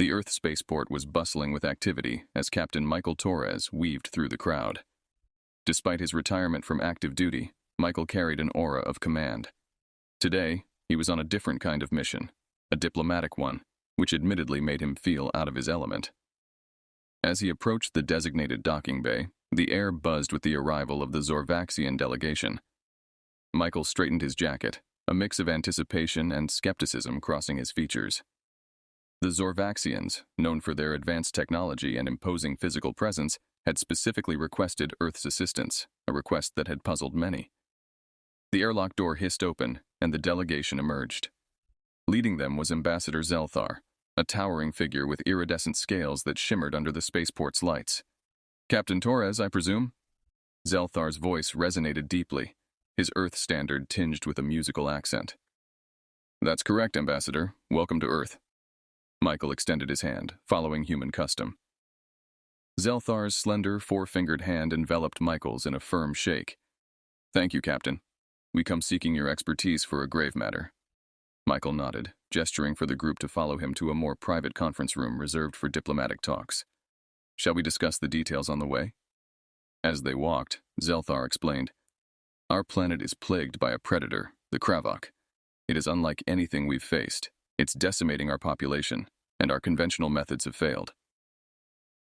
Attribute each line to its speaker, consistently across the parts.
Speaker 1: The Earth spaceport was bustling with activity as Captain Michael Torres weaved through the crowd. Despite his retirement from active duty, Michael carried an aura of command. Today, he was on a different kind of mission, a diplomatic one, which admittedly made him feel out of his element. As he approached the designated docking bay, the air buzzed with the arrival of the Zorvaxian delegation. Michael straightened his jacket, a mix of anticipation and skepticism crossing his features. The Zorvaxians, known for their advanced technology and imposing physical presence, had specifically requested Earth's assistance, a request that had puzzled many. The airlock door hissed open, and the delegation emerged. Leading them was Ambassador Zelthar, a towering figure with iridescent scales that shimmered under the spaceport's lights. "Captain Torres, I presume?" Zelthar's voice resonated deeply, his Earth standard tinged with a musical accent. "That's correct, Ambassador. Welcome to Earth." Michael extended his hand, following human custom. Zelthar's slender, four-fingered hand enveloped Michael's in a firm shake. "Thank you, Captain. We come seeking your expertise for a grave matter." Michael nodded, gesturing for the group to follow him to a more private conference room reserved for diplomatic talks. "Shall we discuss the details on the way?" As they walked, Zelthar explained, "Our planet is plagued by a predator, the Kravok. It is unlike anything we've faced. It's decimating our population, and our conventional methods have failed."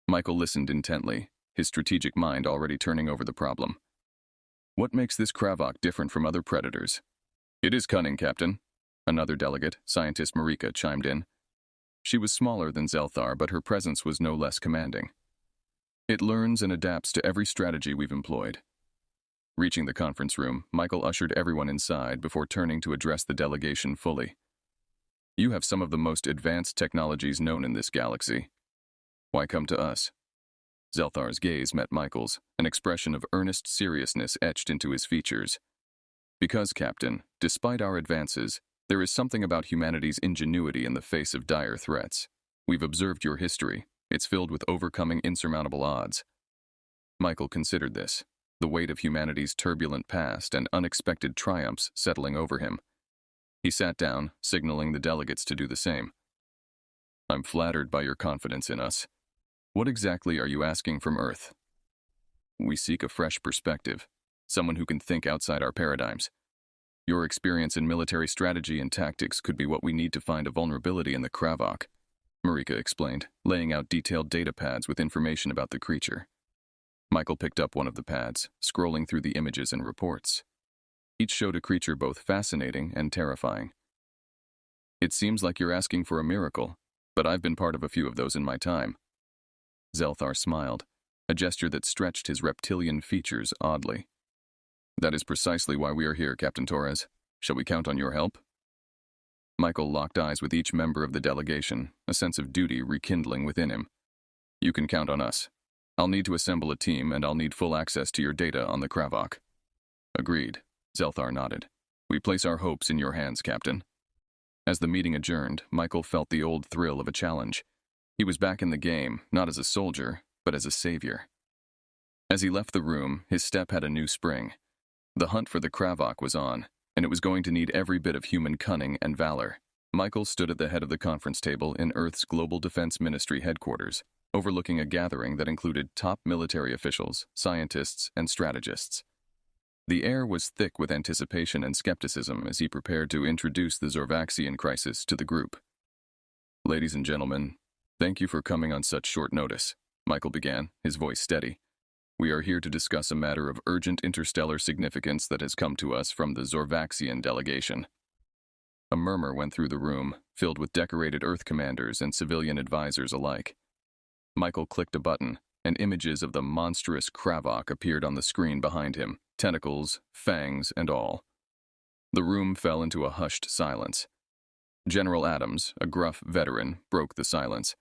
Speaker 1: Michael listened intently, his strategic mind already turning over the problem. "What makes this Kravok different from other predators?" "It is cunning, Captain." Another delegate, scientist Marika, chimed in. She was smaller than Zelthar, but her presence was no less commanding. "It learns and adapts to every strategy we've employed." Reaching the conference room, Michael ushered everyone inside before turning to address the delegation fully. "You have some of the most advanced technologies known in this galaxy. Why come to us?" Zelthar's gaze met Michael's, an expression of earnest seriousness etched into his features. "Because, Captain, despite our advances, there is something about humanity's ingenuity in the face of dire threats. We've observed your history. It's filled with overcoming insurmountable odds." Michael considered this, the weight of humanity's turbulent past and unexpected triumphs settling over him. He sat down, signaling the delegates to do the same. "I'm flattered by your confidence in us. What exactly are you asking from Earth?" "We seek a fresh perspective, someone who can think outside our paradigms. Your experience in military strategy and tactics could be what we need to find a vulnerability in the Kravok," Marika explained, laying out detailed data pads with information about the creature. Michael picked up one of the pads, scrolling through the images and reports. Each showed a creature both fascinating and terrifying. "It seems like you're asking for a miracle, but I've been part of a few of those in my time." Zelthar smiled, a gesture that stretched his reptilian features oddly. "That is precisely why we are here, Captain Torres. Shall we count on your help?" Michael locked eyes with each member of the delegation, a sense of duty rekindling within him. "You can count on us. I'll need to assemble a team, and I'll need full access to your data on the Kravok." "Agreed," Zelthar nodded. "We place our hopes in your hands, Captain." As the meeting adjourned, Michael felt the old thrill of a challenge. He was back in the game, not as a soldier, but as a savior. As he left the room, his step had a new spring. The hunt for the Kravok was on, and it was going to need every bit of human cunning and valor. Michael stood at the head of the conference table in Earth's Global Defense Ministry headquarters, overlooking a gathering that included top military officials, scientists, and strategists. The air was thick with anticipation and skepticism as he prepared to introduce the Zorvaxian crisis to the group. "Ladies and gentlemen, thank you for coming on such short notice," Michael began, his voice steady. "We are here to discuss a matter of urgent interstellar significance that has come to us from the Zorvaxian delegation." A murmur went through the room, filled with decorated Earth commanders and civilian advisors alike. Michael clicked a button, and images of the monstrous Kravok appeared on the screen behind him, tentacles, fangs, and all. The room fell into a hushed silence. General Adams, a gruff veteran, broke the silence.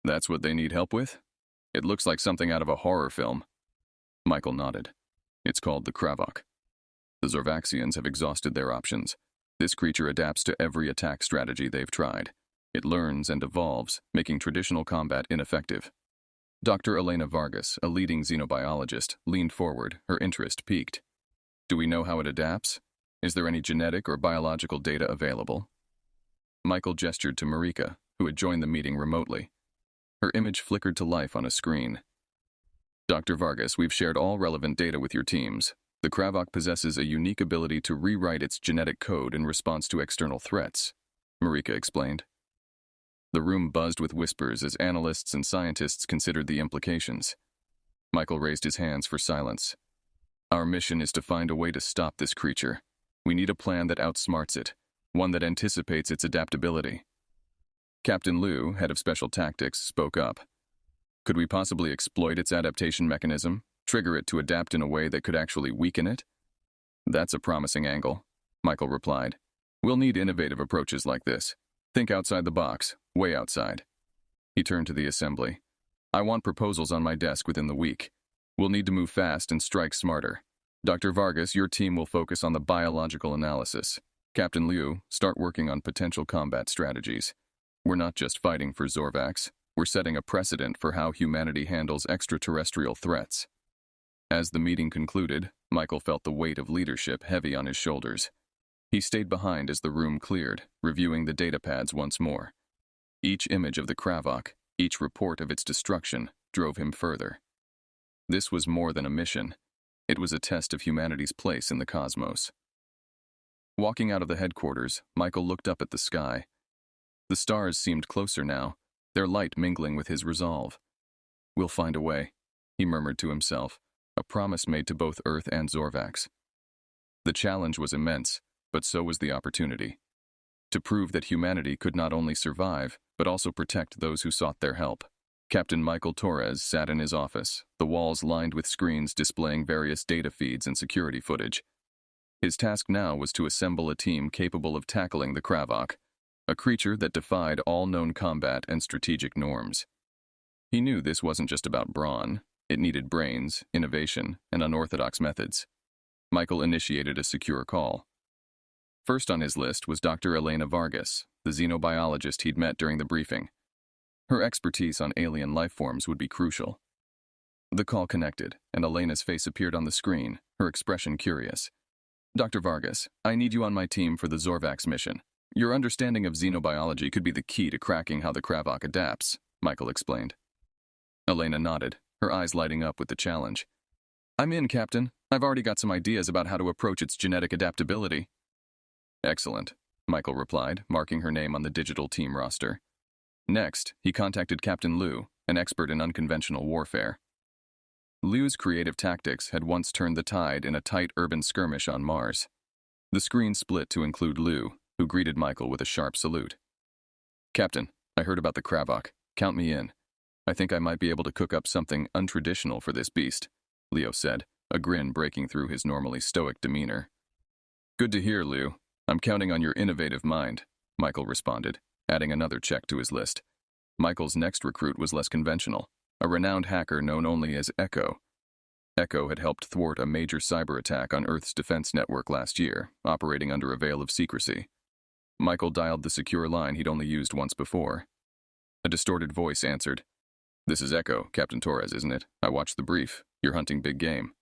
Speaker 1: "That's what they need help with? It looks like something out of a horror film." Michael nodded. "It's called the Kravok. The Zorvaxians have exhausted their options. This creature adapts to every attack strategy they've tried. It learns and evolves, making traditional combat ineffective." Dr. Elena Vargas, a leading xenobiologist, leaned forward, her interest piqued. "Do we know how it adapts? Is there any genetic or biological data available?" Michael gestured to Marika, who had joined the meeting remotely. Her image flickered to life on a screen. Dr. Vargas, we've shared all relevant data with your teams. The Kravok possesses a unique ability to rewrite its genetic code in response to external threats, Marika explained. The room buzzed with whispers as analysts and scientists considered the implications. Michael raised his hands for silence. Our mission is to find a way to stop this creature. We need a plan that outsmarts it, one that anticipates its adaptability. Captain Liu, head of special tactics, spoke up. Could we possibly exploit its adaptation mechanism, trigger it to adapt in a way that could actually weaken it? That's a promising angle, Michael replied. We'll need innovative approaches like this. Think outside the box, way outside. He turned to the assembly. I want proposals on my desk within the week. We'll need to move fast and strike smarter. Dr. Vargas, your team will focus on the biological analysis. Captain Liu, start working on potential combat strategies. We're not just fighting for Zorvax, we're setting a precedent for how humanity handles extraterrestrial threats. As the meeting concluded, Michael felt the weight of leadership heavy on his shoulders. He stayed behind as the room cleared, reviewing the data pads once more. Each image of the Kravok, each report of its destruction, drove him further. This was more than a mission. It was a test of humanity's place in the cosmos. Walking out of the headquarters, Michael looked up at the sky. The stars seemed closer now, their light mingling with his resolve. We'll find a way, he murmured to himself, a promise made to both Earth and Zorvax. The challenge was immense, but so was the opportunity. To prove that humanity could not only survive, but also protect those who sought their help. Captain Michael Torres sat in his office, the walls lined with screens displaying various data feeds and security footage. His task now was to assemble a team capable of tackling the Kravok, a creature that defied all known combat and strategic norms. He knew this wasn't just about brawn. It needed brains, innovation, and unorthodox methods. Michael initiated a secure call. First on his list was Dr. Elena Vargas, the xenobiologist he'd met during the briefing. Her expertise on alien life forms would be crucial. The call connected, and Elena's face appeared on the screen, her expression curious. Dr. Vargas, I need you on my team for the Zorvax mission. Your understanding of xenobiology could be the key to cracking how the Kravok adapts, Michael explained. Elena nodded, her eyes lighting up with the challenge. I'm in, Captain. I've already got some ideas about how to approach its genetic adaptability. Excellent, Michael replied, marking her name on the digital team roster. Next, he contacted Captain Liu, an expert in unconventional warfare. Liu's creative tactics had once turned the tide in a tight urban skirmish on Mars. The screen split to include Liu, who greeted Michael with a sharp salute. Captain, I heard about the Kravok. Count me in. I think I might be able to cook up something untraditional for this beast, Leo said, a grin breaking through his normally stoic demeanor. Good to hear, Liu. I'm counting on your innovative mind, Michael responded, adding another check to his list. Michael's next recruit was less conventional, a renowned hacker known only as Echo. Echo had helped thwart a major cyber attack on Earth's defense network last year, operating under a veil of secrecy. Michael dialed the secure line he'd only used once before. A distorted voice answered. This is Echo, Captain Torres, isn't it? I watched the brief. You're hunting big game.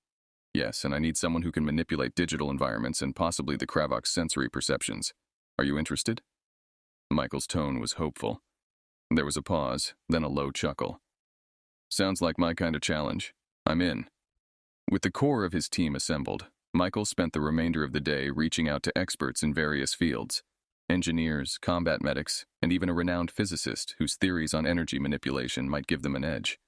Speaker 1: Yes, and I need someone who can manipulate digital environments and possibly the Kravok's sensory perceptions. Are you interested? Michael's tone was hopeful. There was a pause, then a low chuckle. Sounds like my kind of challenge. I'm in. With the core of his team assembled, Michael spent the remainder of the day reaching out to experts in various fields. Engineers, combat medics, and even a renowned physicist whose theories on energy manipulation might give them an edge.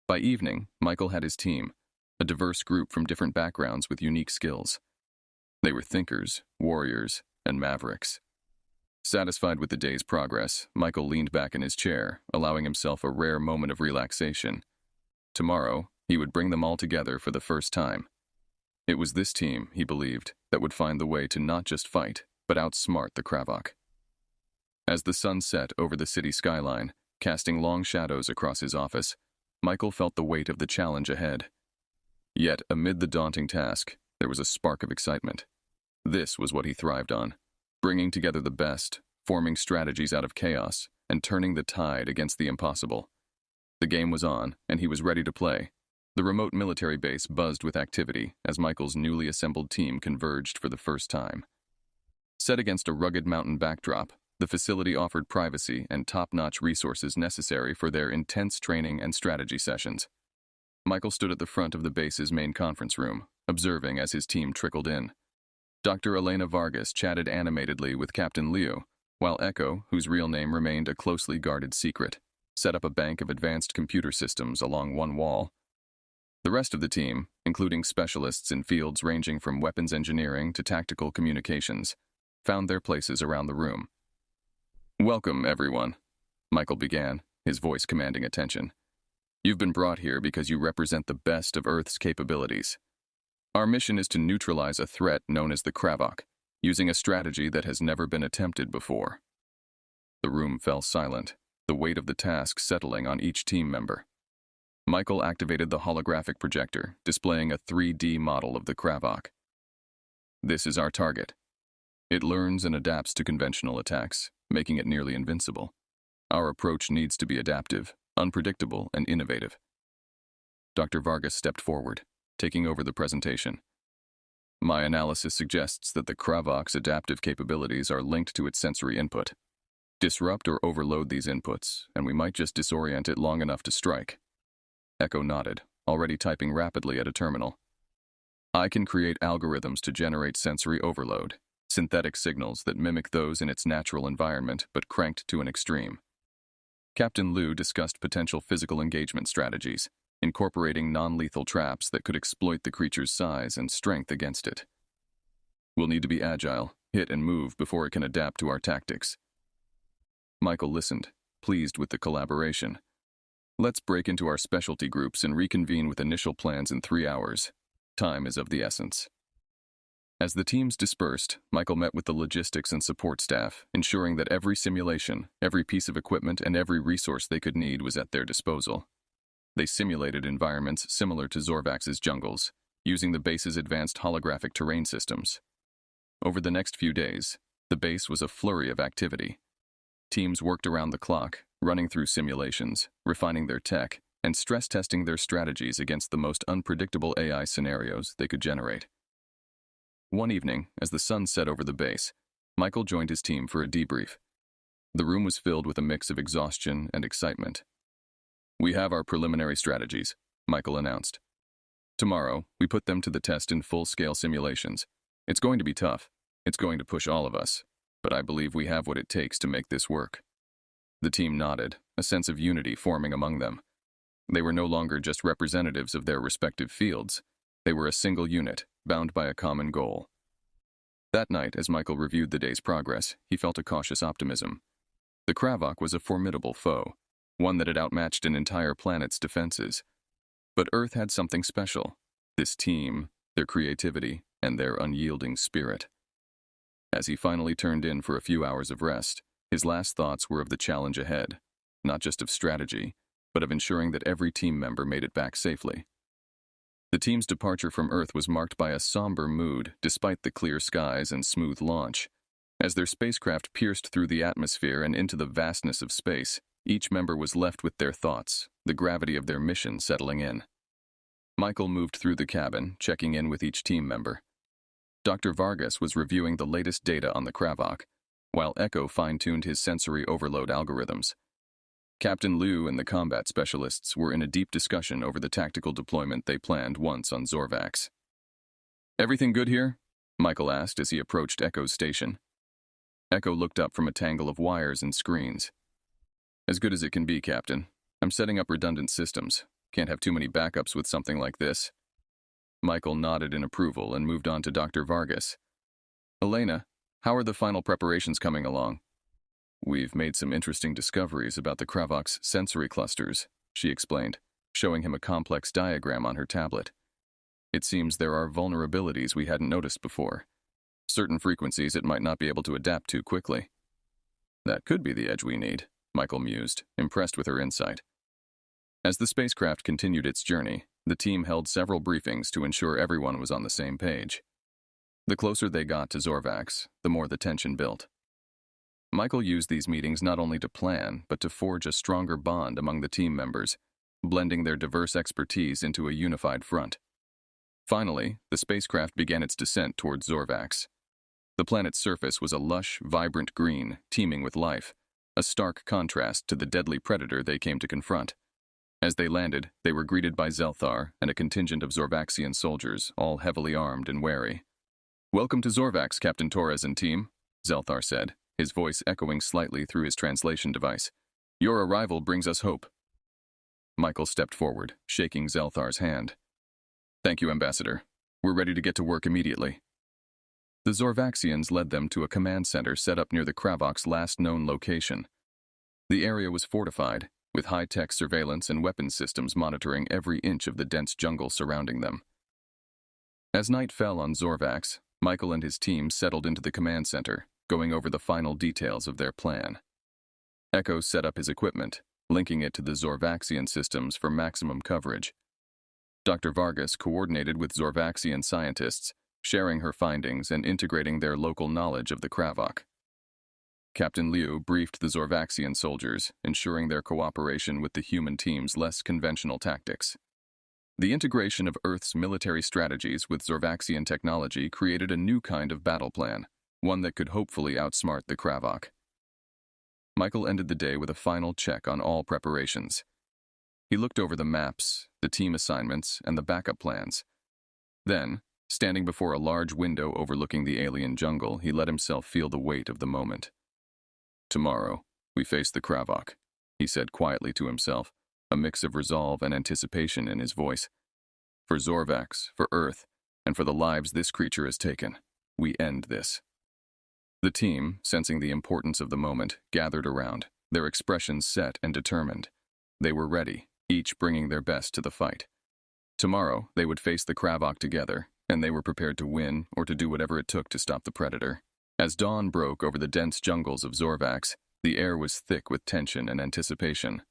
Speaker 1: By evening, Michael had his team, a diverse group from different backgrounds with unique skills. They were thinkers, warriors, and mavericks. Satisfied with the day's progress, Michael leaned back in his chair, allowing himself a rare moment of relaxation. Tomorrow, he would bring them all together for the first time. It was this team, he believed, that would find the way to not just fight, but outsmart the Kravok. As the sun set over the city skyline, casting long shadows across his office, Michael felt the weight of the challenge ahead. Yet, amid the daunting task, there was a spark of excitement. This was what he thrived on, bringing together the best, forming strategies out of chaos, and turning the tide against the impossible. The game was on, and he was ready to play. The remote military base buzzed with activity as Michael's newly assembled team converged for the first time. Set against a rugged mountain backdrop, The facility offered privacy and top-notch resources necessary for their intense training and strategy sessions. Michael stood at the front of the base's main conference room, observing as his team trickled in. Dr. Elena Vargas chatted animatedly with Captain Liu, while Echo, whose real name remained a closely guarded secret, set up a bank of advanced computer systems along one wall. The rest of the team, including specialists in fields ranging from weapons engineering to tactical communications, found their places around the room. "Welcome, everyone," Michael began, his voice commanding attention. "You've been brought here because you represent the best of Earth's capabilities. Our mission is to neutralize a threat known as the Kravok, using a strategy that has never been attempted before." The room fell silent, the weight of the task settling on each team member. Michael activated the holographic projector, displaying a 3D model of the Kravok. "This is our target. It learns and adapts to conventional attacks, making it nearly invincible. Our approach needs to be adaptive, unpredictable, and innovative." Dr. Vargas stepped forward, taking over the presentation. "My analysis suggests that the Kravok's adaptive capabilities are linked to its sensory input. Disrupt or overload these inputs, and we might just disorient it long enough to strike." Echo nodded, already typing rapidly at a terminal. "I can create algorithms to generate sensory overload, synthetic signals that mimic those in its natural environment but cranked to an extreme." Captain Liu discussed potential physical engagement strategies, incorporating non-lethal traps that could exploit the creature's size and strength against it. "We'll need to be agile, hit and move before it can adapt to our tactics." Michael listened, pleased with the collaboration. "Let's break into our specialty groups and reconvene with initial plans in 3 hours. Time is of the essence." As the teams dispersed, Michael met with the logistics and support staff, ensuring that every simulation, every piece of equipment, and every resource they could need was at their disposal. They simulated environments similar to Zorvax's jungles, using the base's advanced holographic terrain systems. Over the next few days, the base was a flurry of activity. Teams worked around the clock, running through simulations, refining their tech, and stress-testing their strategies against the most unpredictable AI scenarios they could generate. One evening, as the sun set over the base, Michael joined his team for a debrief. The room was filled with a mix of exhaustion and excitement. "We have our preliminary strategies," Michael announced. "Tomorrow, we put them to the test in full-scale simulations. It's going to be tough. It's going to push all of us. But I believe we have what it takes to make this work." The team nodded, a sense of unity forming among them. They were no longer just representatives of their respective fields. They were a single unit, bound by a common goal. That night, as Michael reviewed the day's progress, he felt a cautious optimism. The Kravok was a formidable foe, one that had outmatched an entire planet's defenses. But Earth had something special: this team, their creativity, and their unyielding spirit. As he finally turned in for a few hours of rest, his last thoughts were of the challenge ahead, not just of strategy, but of ensuring that every team member made it back safely. The team's departure from Earth was marked by a somber mood despite the clear skies and smooth launch. As their spacecraft pierced through the atmosphere and into the vastness of space, each member was left with their thoughts, the gravity of their mission settling in. Michael moved through the cabin, checking in with each team member. Dr. Vargas was reviewing the latest data on the Kravok, while Echo fine-tuned his sensory overload algorithms. Captain Liu and the combat specialists were in a deep discussion over the tactical deployment they planned once on Zorvax. "Everything good here?" Michael asked as he approached Echo's station. Echo looked up from a tangle of wires and screens. "As good as it can be, Captain. I'm setting up redundant systems. Can't have too many backups with something like this." Michael nodded in approval and moved on to Dr. Vargas. "Elena, how are the final preparations coming along?" "We've made some interesting discoveries about the Kravok's sensory clusters," she explained, showing him a complex diagram on her tablet. "It seems there are vulnerabilities we hadn't noticed before. Certain frequencies it might not be able to adapt to quickly." "That could be the edge we need," Michael mused, impressed with her insight. As the spacecraft continued its journey, the team held several briefings to ensure everyone was on the same page. The closer they got to Zorvax, the more the tension built. Michael used these meetings not only to plan, but to forge a stronger bond among the team members, blending their diverse expertise into a unified front. Finally, the spacecraft began its descent towards Zorvax. The planet's surface was a lush, vibrant green, teeming with life, a stark contrast to the deadly predator they came to confront. As they landed, they were greeted by Zelthar and a contingent of Zorvaxian soldiers, all heavily armed and wary. "Welcome to Zorvax, Captain Torres and team," Zelthar said, his voice echoing slightly through his translation device. "Your arrival brings us hope." Michael stepped forward, shaking Zelthar's hand. "Thank you, Ambassador. We're ready to get to work immediately." The Zorvaxians led them to a command center set up near the Kravok's last known location. The area was fortified, with high-tech surveillance and weapons systems monitoring every inch of the dense jungle surrounding them. As night fell on Zorvax, Michael and his team settled into the command center, going over the final details of their plan. Echo set up his equipment, linking it to the Zorvaxian systems for maximum coverage. Dr. Vargas coordinated with Zorvaxian scientists, sharing her findings and integrating their local knowledge of the Kravok. Captain Liu briefed the Zorvaxian soldiers, ensuring their cooperation with the human team's less conventional tactics. The integration of Earth's military strategies with Zorvaxian technology created a new kind of battle plan, one that could hopefully outsmart the Kravok. Michael ended the day with a final check on all preparations. He looked over the maps, the team assignments, and the backup plans. Then, standing before a large window overlooking the alien jungle, he let himself feel the weight of the moment. "Tomorrow, we face the Kravok," he said quietly to himself, a mix of resolve and anticipation in his voice. "For Zorvax, for Earth, and for the lives this creature has taken, we end this." The team, sensing the importance of the moment, gathered around, their expressions set and determined. They were ready, each bringing their best to the fight. Tomorrow, they would face the Kravok together, and they were prepared to win or to do whatever it took to stop the predator. As dawn broke over the dense jungles of Zorvax, the air was thick with tension and anticipation.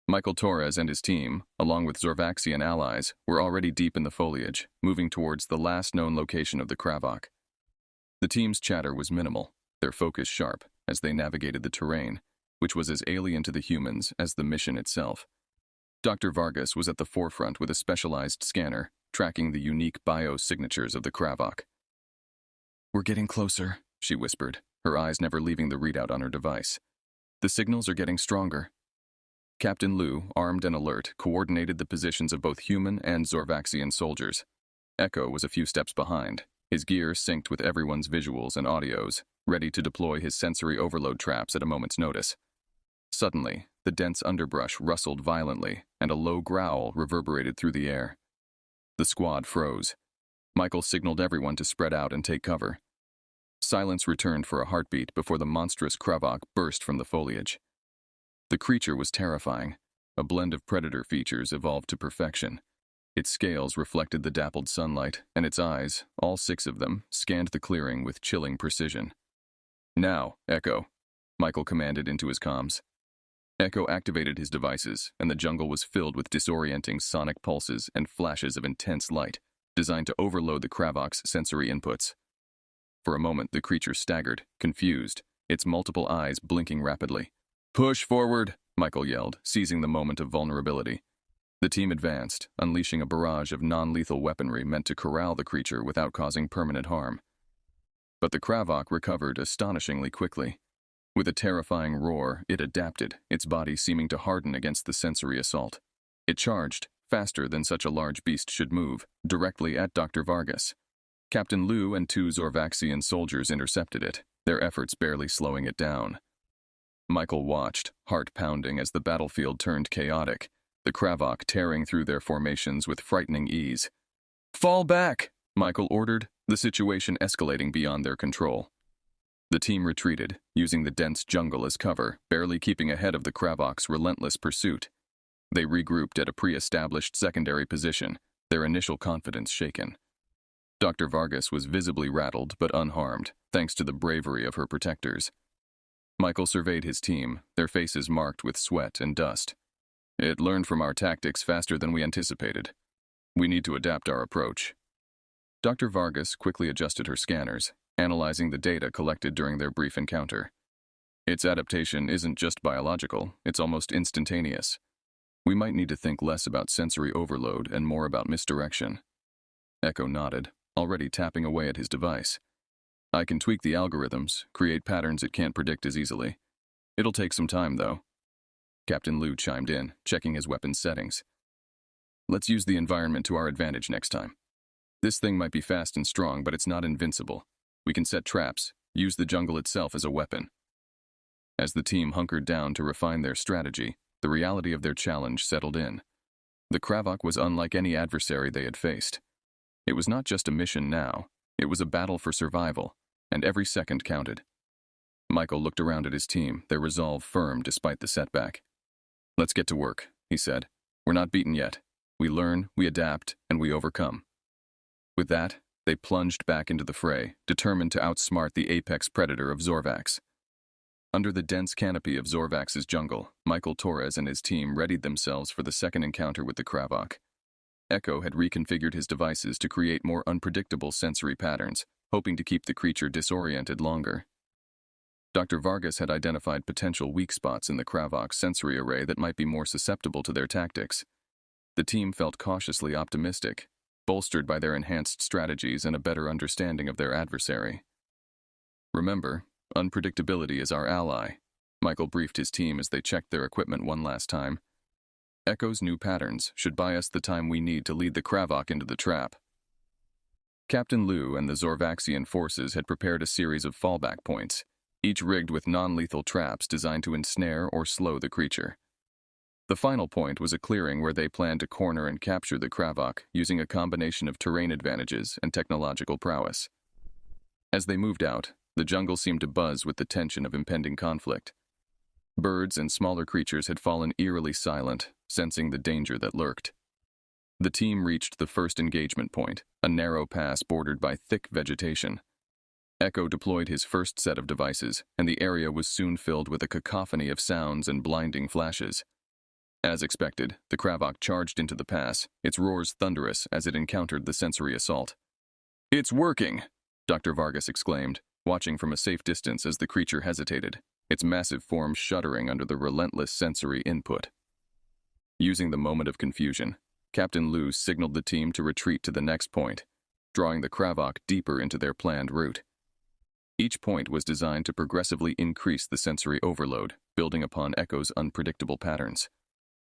Speaker 1: Michael Torres and his team, along with Zorvaxian allies, were already deep in the foliage, moving towards the last known location of the Kravok. The team's chatter was minimal, their focus sharp, as they navigated the terrain, which was as alien to the humans as the mission itself. Dr. Vargas was at the forefront with a specialized scanner, tracking the unique biosignatures of the Kravok. "We're getting closer," she whispered, her eyes never leaving the readout on her device. "The signals are getting stronger." Captain Liu, armed and alert, coordinated the positions of both human and Zorvaxian soldiers. Echo was a few steps behind, his gear synced with everyone's visuals and audios, ready to deploy his sensory overload traps at a moment's notice. Suddenly, the dense underbrush rustled violently, and a low growl reverberated through the air. The squad froze. Michael signaled everyone to spread out and take cover. Silence returned for a heartbeat before the monstrous Kravok burst from the foliage. The creature was terrifying, a blend of predator features evolved to perfection. Its scales reflected the dappled sunlight, and its eyes, all 6 of them, scanned the clearing with chilling precision. "Now, Echo," Michael commanded into his comms. Echo activated his devices, and the jungle was filled with disorienting sonic pulses and flashes of intense light, designed to overload the Kravok's sensory inputs. For a moment, the creature staggered, confused, its multiple eyes blinking rapidly. "Push forward," Michael yelled, seizing the moment of vulnerability. The team advanced, unleashing a barrage of non-lethal weaponry meant to corral the creature without causing permanent harm. But the Kravok recovered astonishingly quickly. With a terrifying roar, it adapted, its body seeming to harden against the sensory assault. It charged, faster than such a large beast should move, directly at Dr. Vargas. Captain Liu and 2 Zorvaxian soldiers intercepted it, their efforts barely slowing it down. Michael watched, heart pounding as the battlefield turned chaotic, the Kravok tearing through their formations with frightening ease. "Fall back!" Michael ordered, the situation escalating beyond their control. The team retreated, using the dense jungle as cover, barely keeping ahead of the Kravok's relentless pursuit. They regrouped at a pre-established secondary position, their initial confidence shaken. Dr. Vargas was visibly rattled but unharmed, thanks to the bravery of her protectors. Michael surveyed his team, their faces marked with sweat and dust. "It learned from our tactics faster than we anticipated. We need to adapt our approach." Dr. Vargas quickly adjusted her scanners, analyzing the data collected during their brief encounter. "Its adaptation isn't just biological, it's almost instantaneous. We might need to think less about sensory overload and more about misdirection." Echo nodded, already tapping away at his device. I can tweak the algorithms, create patterns it can't predict as easily. It'll take some time, though. Captain Liu chimed in, checking his weapon's settings. Let's use the environment to our advantage next time. This thing might be fast and strong, but it's not invincible. We can set traps, use the jungle itself as a weapon. As the team hunkered down to refine their strategy, the reality of their challenge settled in. The Kravok was unlike any adversary they had faced. It was not just a mission now, it was a battle for survival, and every second counted. Michael looked around at his team, their resolve firm despite the setback. Let's get to work, he said. We're not beaten yet. We learn, we adapt, and we overcome. With that, they plunged back into the fray, determined to outsmart the apex predator of Zorvax. Under the dense canopy of Zorvax's jungle, Michael Torres and his team readied themselves for the second encounter with the Kravok. Echo had reconfigured his devices to create more unpredictable sensory patterns, hoping to keep the creature disoriented longer. Dr. Vargas had identified potential weak spots in the Kravok's sensory array that might be more susceptible to their tactics. The team felt cautiously optimistic, bolstered by their enhanced strategies and a better understanding of their adversary. Remember, unpredictability is our ally, Michael briefed his team as they checked their equipment one last time. Echo's new patterns should buy us the time we need to lead the Kravok into the trap. Captain Liu and the Zorvaxian forces had prepared a series of fallback points, each rigged with non-lethal traps designed to ensnare or slow the creature. The final point was a clearing where they planned to corner and capture the Kravok using a combination of terrain advantages and technological prowess. As they moved out, the jungle seemed to buzz with the tension of impending conflict. Birds and smaller creatures had fallen eerily silent, sensing the danger that lurked. The team reached the first engagement point, a narrow pass bordered by thick vegetation. Echo deployed his first set of devices, and the area was soon filled with a cacophony of sounds and blinding flashes. As expected, the Kravok charged into the pass, its roars thunderous as it encountered the sensory assault. "It's working!" Dr. Vargas exclaimed, watching from a safe distance as the creature hesitated, its massive form shuddering under the relentless sensory input. Using the moment of confusion, Captain Liu signaled the team to retreat to the next point, drawing the Kravok deeper into their planned route. Each point was designed to progressively increase the sensory overload, building upon Echo's unpredictable patterns.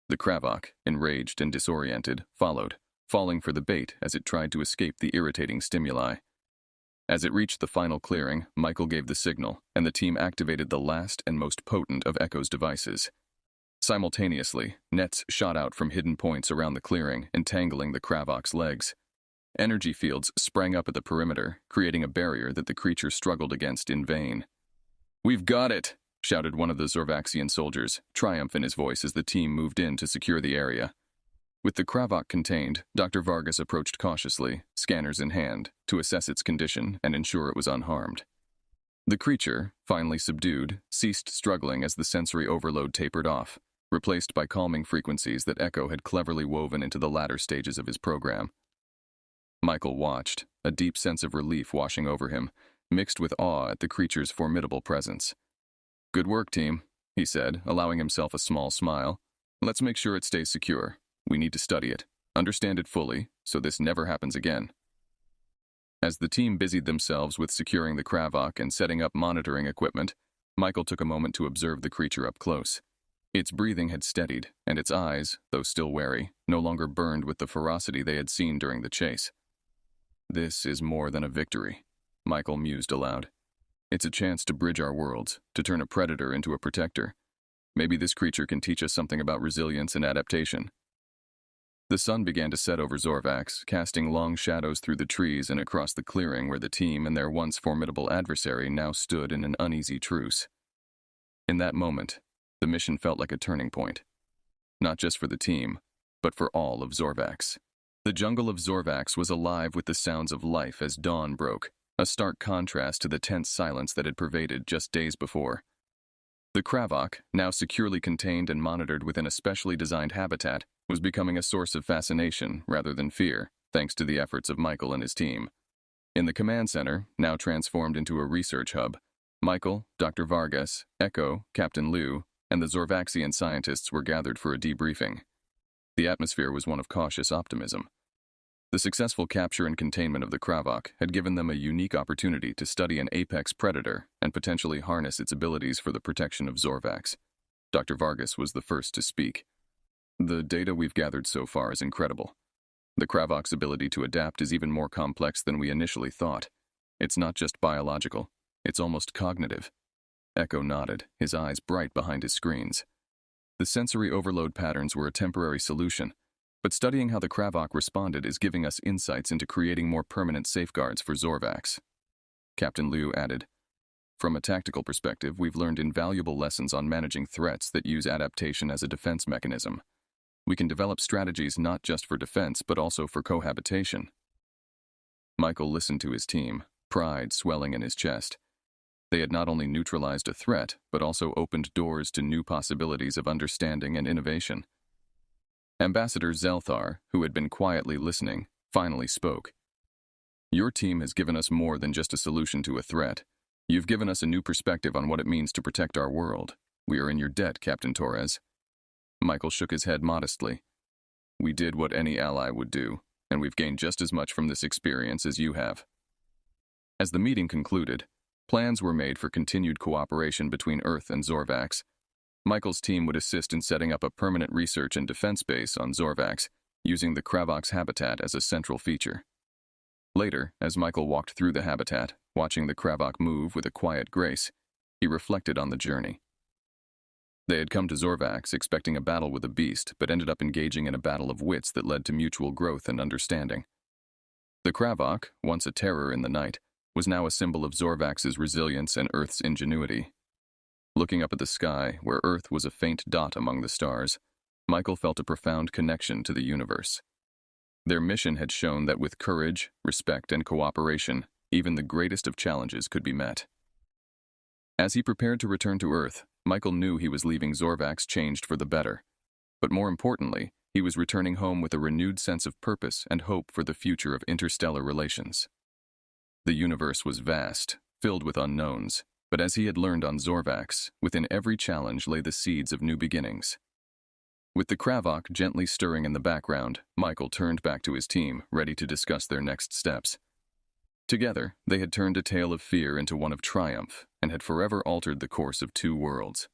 Speaker 1: The Kravok, enraged and disoriented, followed, falling for the bait as it tried to escape the irritating stimuli. As it reached the final clearing, Michael gave the signal, and the team activated the last and most potent of Echo's devices. Simultaneously, nets shot out from hidden points around the clearing, entangling the Kravok's legs. Energy fields sprang up at the perimeter, creating a barrier that the creature struggled against in vain. "We've got it!" shouted one of the Zorvaxian soldiers, triumph in his voice as the team moved in to secure the area. With the Kravok contained, Dr. Vargas approached cautiously, scanners in hand, to assess its condition and ensure it was unharmed. The creature, finally subdued, ceased struggling as the sensory overload tapered off, replaced by calming frequencies that Echo had cleverly woven into the latter stages of his program. Michael watched, a deep sense of relief washing over him, mixed with awe at the creature's formidable presence. "Good work, team," he said, allowing himself a small smile. "Let's make sure it stays secure. We need to study it, understand it fully, so this never happens again." As the team busied themselves with securing the Kravok and setting up monitoring equipment, Michael took a moment to observe the creature up close. Its breathing had steadied, and its eyes, though still wary, no longer burned with the ferocity they had seen during the chase. "This is more than a victory," Michael mused aloud. "It's a chance to bridge our worlds, to turn a predator into a protector. Maybe this creature can teach us something about resilience and adaptation." The sun began to set over Zorvax, casting long shadows through the trees and across the clearing where the team and their once formidable adversary now stood in an uneasy truce. In that moment, the mission felt like a turning point. Not just for the team, but for all of Zorvax. The jungle of Zorvax was alive with the sounds of life as dawn broke, a stark contrast to the tense silence that had pervaded just days before. The Kravok, now securely contained and monitored within a specially designed habitat, was becoming a source of fascination rather than fear, thanks to the efforts of Michael and his team. In the command center, now transformed into a research hub, Michael, Dr. Vargas, Echo, Captain Liu, and the Zorvaxian scientists were gathered for a debriefing. The atmosphere was one of cautious optimism. The successful capture and containment of the Kravok had given them a unique opportunity to study an apex predator and potentially harness its abilities for the protection of Zorvax. Dr. Vargas was the first to speak. The data we've gathered so far is incredible. The Kravok's ability to adapt is even more complex than we initially thought. It's not just biological, it's almost cognitive. Echo nodded, his eyes bright behind his screens. The sensory overload patterns were a temporary solution, but studying how the Kravok responded is giving us insights into creating more permanent safeguards for Zorvax. Captain Liu added, "From a tactical perspective, we've learned invaluable lessons on managing threats that use adaptation as a defense mechanism. We can develop strategies not just for defense, but also for cohabitation." Michael listened to his team, pride swelling in his chest. They had not only neutralized a threat, but also opened doors to new possibilities of understanding and innovation. Ambassador Zelthar, who had been quietly listening, finally spoke. "Your team has given us more than just a solution to a threat. You've given us a new perspective on what it means to protect our world. We are in your debt, Captain Torres." Michael shook his head modestly. "We did what any ally would do, and we've gained just as much from this experience as you have." As the meeting concluded, plans were made for continued cooperation between Earth and Zorvax. Michael's team would assist in setting up a permanent research and defense base on Zorvax, using the Kravok's habitat as a central feature. Later, as Michael walked through the habitat, watching the Kravok move with a quiet grace, he reflected on the journey. They had come to Zorvax expecting a battle with a beast, but ended up engaging in a battle of wits that led to mutual growth and understanding. The Kravok, once a terror in the night, was now a symbol of Zorvax's resilience and Earth's ingenuity. Looking up at the sky, where Earth was a faint dot among the stars, Michael felt a profound connection to the universe. Their mission had shown that with courage, respect, and cooperation, even the greatest of challenges could be met. As he prepared to return to Earth, Michael knew he was leaving Zorvax changed for the better. But more importantly, he was returning home with a renewed sense of purpose and hope for the future of interstellar relations. The universe was vast, filled with unknowns, but as he had learned on Zorvax, within every challenge lay the seeds of new beginnings. With the Kravok gently stirring in the background, Michael turned back to his team, ready to discuss their next steps. Together, they had turned a tale of fear into one of triumph, and had forever altered the course of two worlds.